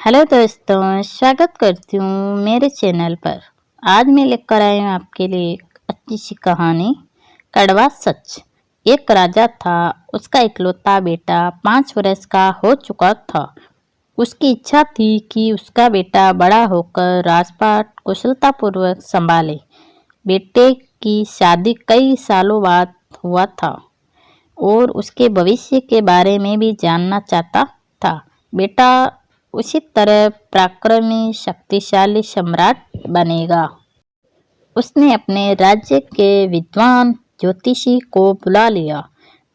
Hello दोस्तों, स्वागत करती हूँ मेरे चैनल पर। आज मैं लेकर आई हूँ आपके लिए एक अच्छी सी कहानी, कड़वा सच। एक राजा था, उसका इकलौता बेटा 5 वर्ष का हो चुका था। उसकी इच्छा थी कि उसका बेटा बड़ा होकर राजपाट कुशलतापूर्वक संभाले। बेटे की शादी कई सालों बाद हुआ था और उसके भविष्य के बारे में भी जानना चाहता था। बेटा उसी तरह पराक्रमी शक्तिशाली सम्राट बनेगा। उसने अपने राज्य के विद्वान ज्योतिषी को बुला लिया।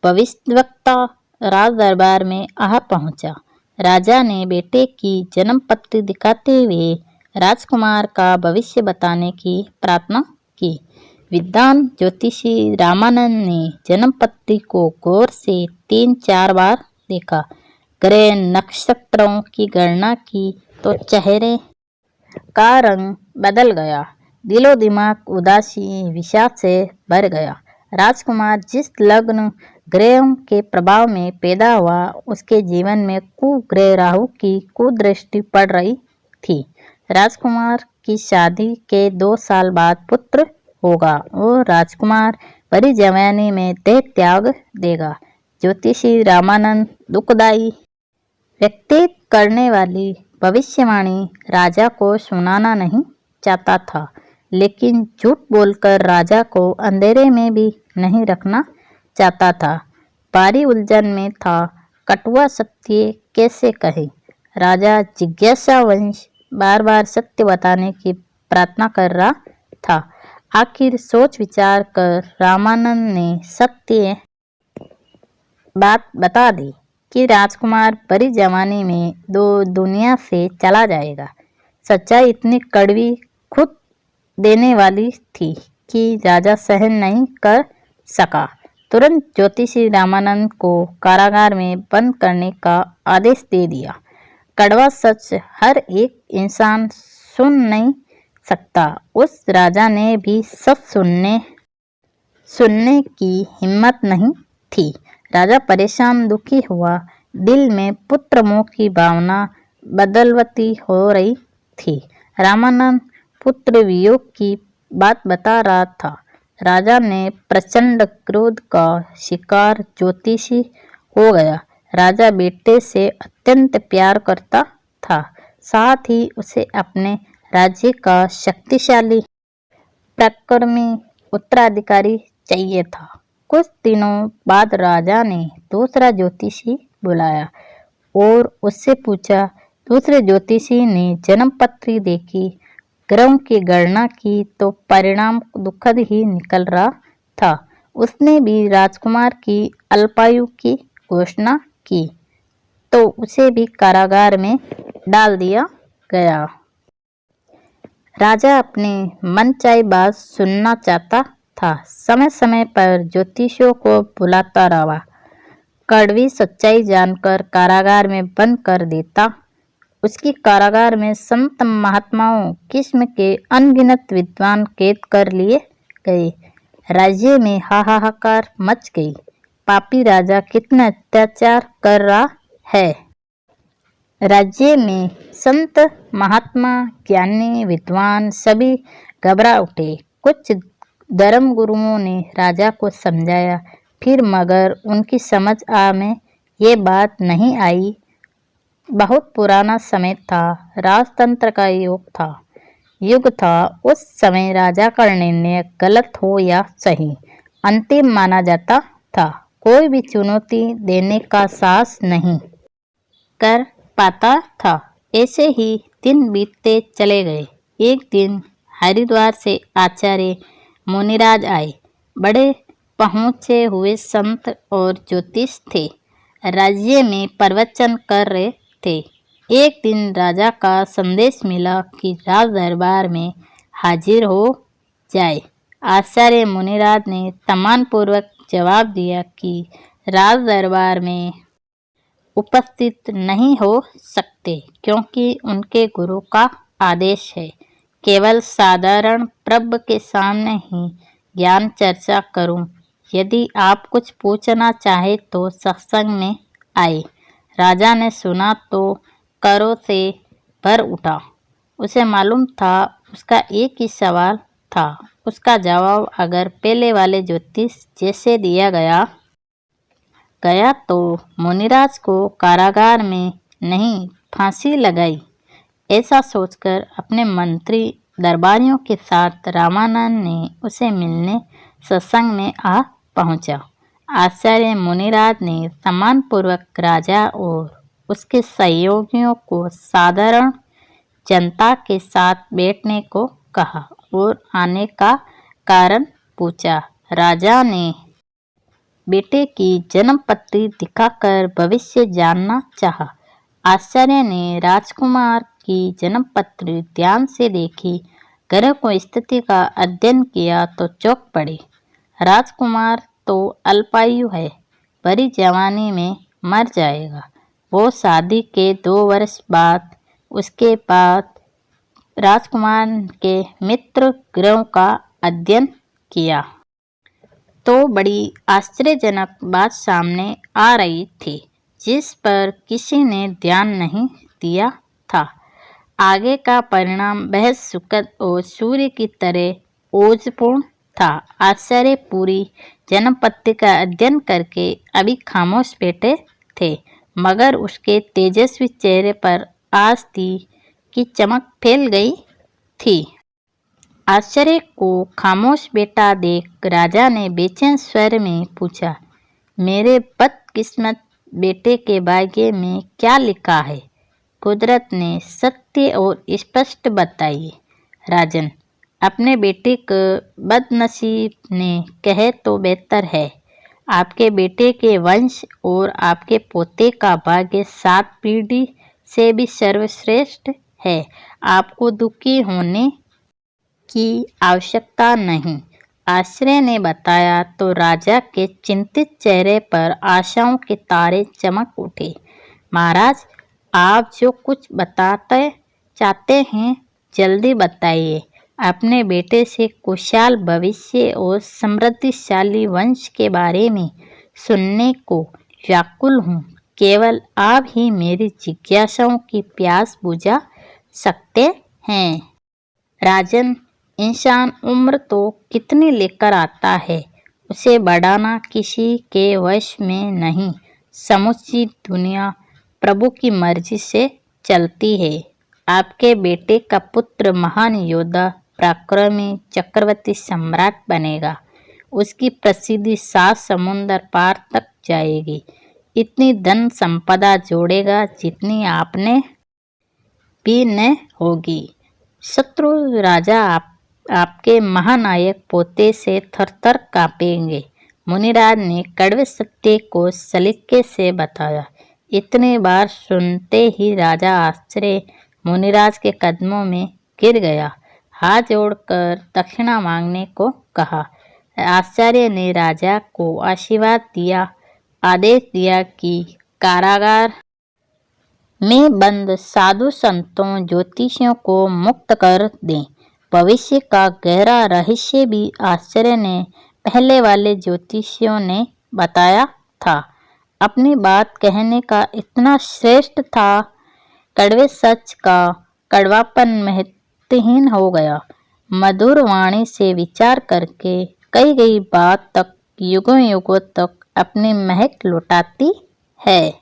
भविष्यवक्ता राज दरबार में आ पहुंचा। राजा ने बेटे की जन्म पत्री दिखाते हुए राजकुमार का भविष्य बताने की प्रार्थना की। विद्वान ज्योतिषी रामानंद ने जन्म पत्री को गौर से 3-4 बार देखा। ग्रह नक्षत्रों की गणना की तो चेहरे का रंग बदल गया। दिलो दिमाग उदासी विषाद से भर गया। राजकुमार जिस लग्न ग्रहों के प्रभाव में पैदा हुआ, उसके जीवन में कुग्रह राहु की कुदृष्टि पड़ रही थी। राजकुमार की शादी के 2 साल बाद पुत्र होगा और राजकुमार भरी जवानी में देह त्याग देगा। ज्योतिषी रामानंद दुखदायी व्यक्तित्व करने वाली भविष्यवाणी राजा को सुनाना नहीं चाहता था, लेकिन झूठ बोलकर राजा को अंधेरे में भी नहीं रखना चाहता था। भारी उलझन में था, कटुआ सत्य कैसे कहे। राजा जिज्ञासावश बार बार सत्य बताने की प्रार्थना कर रहा था। आखिर सोच विचार कर रामानंद ने सत्य बात बता दी कि राजकुमार बड़ी जवानी में दुनिया से चला जाएगा। सच्चाई इतनी कड़वी खुद देने वाली थी कि राजा सहन नहीं कर सका। तुरंत ज्योतिषी रामानंद को कारागार में बंद करने का आदेश दे दिया। कड़वा सच हर एक इंसान सुन नहीं सकता। उस राजा ने भी सच सुनने की हिम्मत नहीं थी। राजा परेशान दुखी हुआ। दिल में पुत्र मोह की भावना बदलती हो रही थी। रामानंद पुत्र वियोग की बात बता रहा था। राजा ने प्रचंड क्रोध का शिकार ज्योतिषी हो गया। राजा बेटे से अत्यंत प्यार करता था, साथ ही उसे अपने राज्य का शक्तिशाली पराक्रमी उत्तराधिकारी चाहिए था। कुछ दिनों बाद राजा ने दूसरा ज्योतिषी बुलाया और उससे पूछा। दूसरे ज्योतिषी ने जन्म पत्री देखी, ग्रहों की गणना की तो परिणाम दुखद ही निकल रहा था। उसने भी राजकुमार की अल्पायु की घोषणा की तो उसे भी कारागार में डाल दिया गया। राजा अपनी मनचाही बात सुनना चाहता था। समय समय पर ज्योतिषियों को बुलाता रहा। कड़वी सच्चाई जानकर कारागार में बंद कर देता। उसकी कारागार में संत महात्माओं किस्म के अनगिनत विद्वान कैद कर लिए गए। राज्य में हाहाकार मच गई। पापी राजा कितना अत्याचार कर रहा है। राज्य में संत महात्मा ज्ञानी विद्वान सभी घबरा उठे। कुछ धर्म गुरुओं ने राजा को समझाया, फिर मगर उनकी समझ में ये बात नहीं आई। बहुत पुराना समय था, राजतंत्र का युग था। उस समय राजा का निर्णय गलत हो या सही अंतिम माना जाता था। कोई भी चुनौती देने का साहस नहीं कर पाता था। ऐसे ही दिन बीतते चले गए। एक दिन हरिद्वार से आचार्य मुनिराज आए। बड़े पहुंचे हुए संत और ज्योतिष थे। राज्य में प्रवचन कर रहे थे। एक दिन राजा का संदेश मिला कि राज दरबार में हाजिर हो जाए। आचार्य मुनिराज ने सम्मानपूर्वक जवाब दिया कि राज दरबार में उपस्थित नहीं हो सकते, क्योंकि उनके गुरु का आदेश है। केवल साधारण प्रभ के सामने ही ज्ञान चर्चा करूं। यदि आप कुछ पूछना चाहे तो सत्संग में आए। राजा ने सुना तो करों से भर उठा। उसे मालूम था उसका एक ही सवाल था। उसका जवाब अगर पहले वाले ज्योतिष जैसे दिया गया तो मुनिराज को कारागार में नहीं फांसी लगाई। ऐसा सोचकर अपने मंत्री दरबारियों के साथ रामानंद ने उसे मिलने सत्संग में आ पहुंचा। आचार्य मुनिराज ने सम्मानपूर्वक राजा और उसके सहयोगियों को साधारण जनता के साथ बैठने को कहा और आने का कारण पूछा। राजा ने बेटे की जन्मपत्री दिखाकर भविष्य जानना चाहा। आचार्य ने राजकुमार की जन्मपत्री ध्यान से देखी। ग्रह को स्थिति का अध्ययन किया तो चौंक पड़े। राजकुमार तो अल्पायु है, भरी जवानी में मर जाएगा। वो शादी के 2 वर्ष बाद उसके बाद राजकुमार के मित्र ग्रहों का अध्ययन किया तो बड़ी आश्चर्यजनक बात सामने आ रही थी जिस पर किसी ने ध्यान नहीं दिया था। आगे का परिणाम बेहद सुखद और सूर्य की तरह ओजपूर्ण था। आचार्य पूरी जन्मपत्री का अध्ययन करके अभी खामोश बैठे थे, मगर उसके तेजस्वी चेहरे पर आस्था की चमक फैल गई थी। आचार्य को खामोश बैठा देख राजा ने बेचैन स्वर में पूछा, मेरे बदकिस्मत बेटे के भाग्य में क्या लिखा है? कुदरत ने सत्य और स्पष्ट बताइए। राजन, अपने बेटे को बदनसीब ने कहे तो बेहतर है। आपके बेटे के वंश और आपके पोते का भाग्य 7 पीढ़ी से भी सर्वश्रेष्ठ है। आपको दुखी होने की आवश्यकता नहीं, आचार्य ने बताया तो राजा के चिंतित चेहरे पर आशाओं के तारे चमक उठे। महाराज, आप जो कुछ बताते चाहते हैं जल्दी बताइए। अपने बेटे से खुशहाल भविष्य और समृद्धिशाली वंश के बारे में सुनने को व्याकुल हूँ। केवल आप ही मेरी जिज्ञासाओं की प्यास बुझा सकते हैं। राजन, इंसान उम्र तो कितनी लेकर आता है, उसे बढ़ाना किसी के वश में नहीं। समूची दुनिया प्रभु की मर्जी से चलती है। आपके बेटे का पुत्र महान योद्धा, पराक्रमी, चक्रवर्ती सम्राट बनेगा। उसकी प्रसिद्धि 7 समुंदर पार तक जाएगी। इतनी धन संपदा जोड़ेगा जितनी आपने भी न होगी। शत्रु राजा आपके महानायक पोते से थरथर कांपेंगे। मुनिराज ने कड़वे सत्य को सलीके से बताया। इतनी बार सुनते ही राजा आश्चर्य मुनिराज के कदमों में गिर गया। हाथ जोड़कर दक्षिणा मांगने को कहा। आचार्य ने राजा को आशीर्वाद दिया, आदेश दिया कि कारागार में बंद साधु संतों ज्योतिषियों को मुक्त कर दें। भविष्य का गहरा रहस्य भी आचार्य ने पहले वाले ज्योतिषियों ने बताया था। अपनी बात कहने का इतना श्रेष्ठ था, कड़वे सच का कड़वापन महत्वहीन हो गया। मधुर वाणी से विचार करके कही गई बात तक युगों युगों तक अपनी महक लौटाती है।